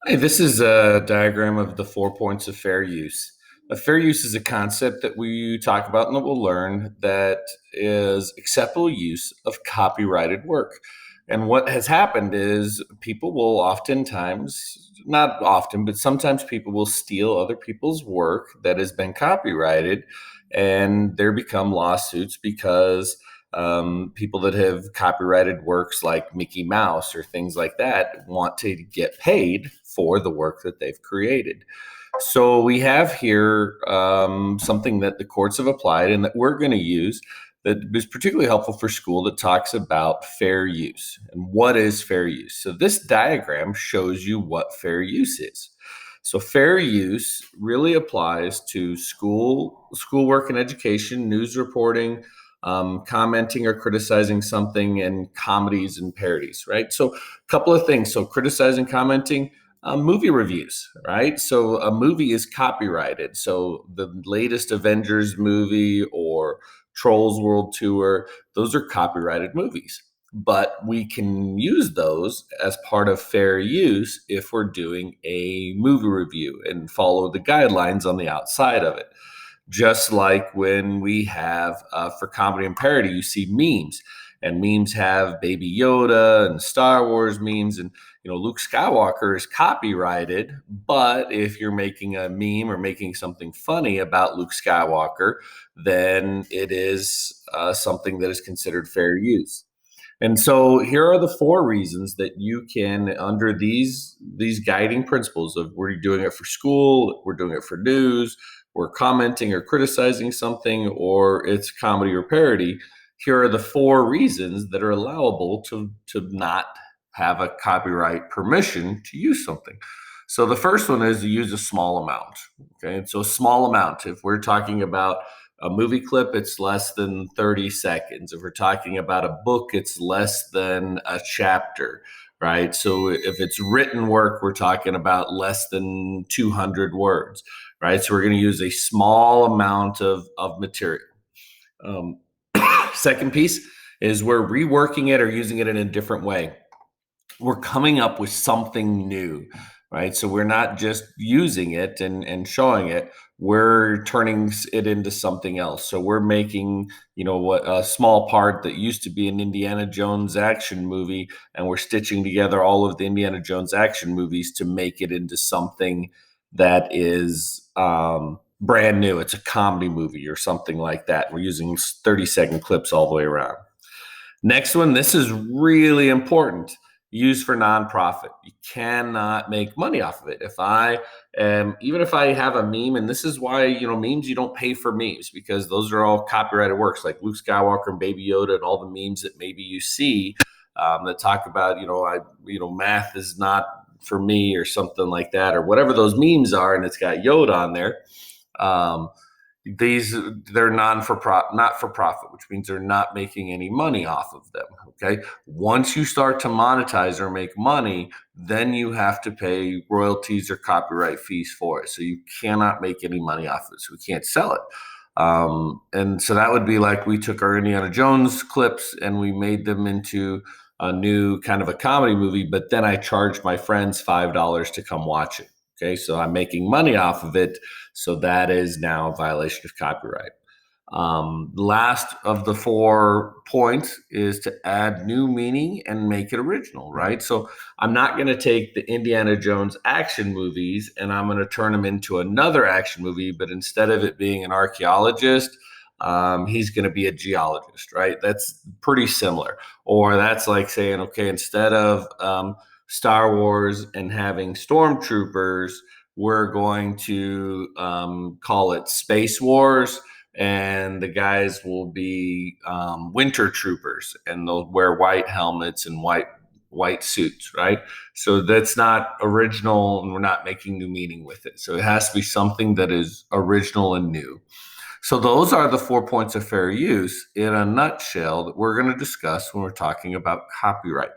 Hey, this is a diagram of the 4 points of fair use. A fair use is a concept that we talk about and that we'll learn that is acceptable use of copyrighted work. And what has happened is people will oftentimes, not often, but sometimes people will steal other people's work that has been copyrighted, and there become lawsuits because people that have copyrighted works like Mickey Mouse or things like that want to get paid for the work that they've created. So we have here something that the courts have applied and that we're going to use that is particularly helpful for school that talks about fair use. And what is fair use? So this diagram shows you what fair use is. So fair use really applies to schoolwork and education, news reporting, commenting or criticizing something, and comedies and parodies, right? So a couple of things. So criticizing, commenting, movie reviews, right? So a movie is copyrighted. So the latest Avengers movie or Trolls World Tour, those are copyrighted movies. But we can use those as part of fair use if we're doing a movie review and follow the guidelines on the outside of it. Just like when we have for comedy and parody, you see memes, and memes have Baby Yoda and Star Wars memes, and Luke Skywalker is copyrighted. But if you're making a meme or making something funny about Luke Skywalker, then it is something that is considered fair use. And so here are the four reasons that you can, under these guiding principles of we're doing it for school, we're doing it for news, we're commenting or criticizing something, or it's comedy or parody. Here are the four reasons that are allowable to not have a copyright permission to use something. So the first one is to use a small amount. Okay, and so a small amount. If we're talking about a movie clip, it's less than 30 seconds. If we're talking about a book, it's less than a chapter, right? So if it's written work, we're talking about less than 200 words, right? So we're going to use a small amount of material. Um, Second piece is we're reworking it or using it in a different way. We're coming up with something new, right? So we're not just using it and showing it, we're turning it into something else. So we're making, what a small part that used to be an Indiana Jones action movie, and we're stitching together all of the Indiana Jones action movies to make it into something that is brand new. It's a comedy movie or something like that. We're using 30-second clips all the way around. Next one, this is really important. Used for nonprofit. You cannot make money off of it. If I even if I have a meme, and this is why, memes, you don't pay for memes because those are all copyrighted works like Luke Skywalker and Baby Yoda and all the memes that maybe you see that talk about, math is not for me or something like that, or whatever those memes are, and it's got Yoda on there. Um, they're not for profit, which means they're not making any money off of them. Okay, once you start to monetize or make money, then you have to pay royalties or copyright fees for it. So you cannot make any money off of it, so we can't sell it. And so that would be like we took our Indiana Jones clips and we made them into a new kind of a comedy movie, but then I charged my friends $5 to come watch it. Okay, so I'm making money off of it. So that is now a violation of copyright. Last of the 4 points is to add new meaning and make it original, right? So I'm not going to take the Indiana Jones action movies and I'm going to turn them into another action movie, but instead of it being an archaeologist, he's going to be a geologist, right? That's pretty similar. Or that's like saying, okay, instead of Star Wars and having stormtroopers, we're going to call it Space Wars, and the guys will be winter troopers, and they'll wear white helmets and white suits, right? So that's not original, and we're not making new meaning with it. So it has to be something that is original and new. So those are the 4 points of fair use in a nutshell that we're going to discuss when we're talking about copyright.